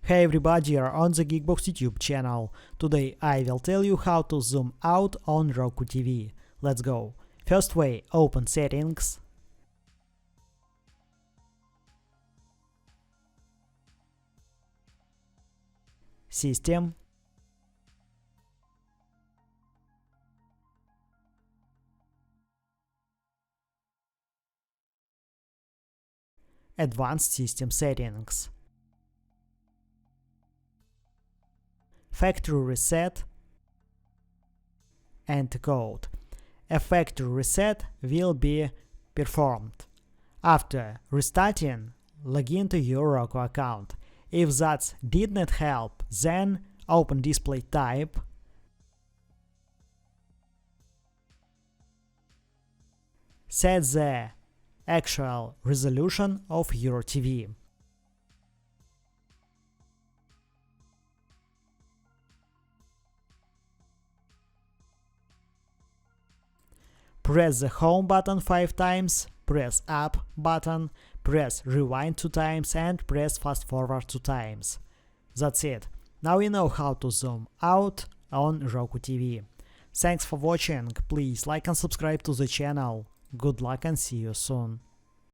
Hey everybody, you're on the GeekBox YouTube channel. Today I will tell you how to zoom out on Roku TV. Let's go. First way, open Settings, System, Advanced System Settings, Factory Reset, and Code. A factory reset will be performed. After restarting, log into your Roku account. If that did not help, then open Display Type, set the actual resolution of your TV. Press the Home button 5 times, press Up button, press Rewind 2 times and press Fast Forward 2 times. That's it. Now you know how to zoom out on Roku TV. Thanks for watching, please like and subscribe to the channel. Good luck and see you soon.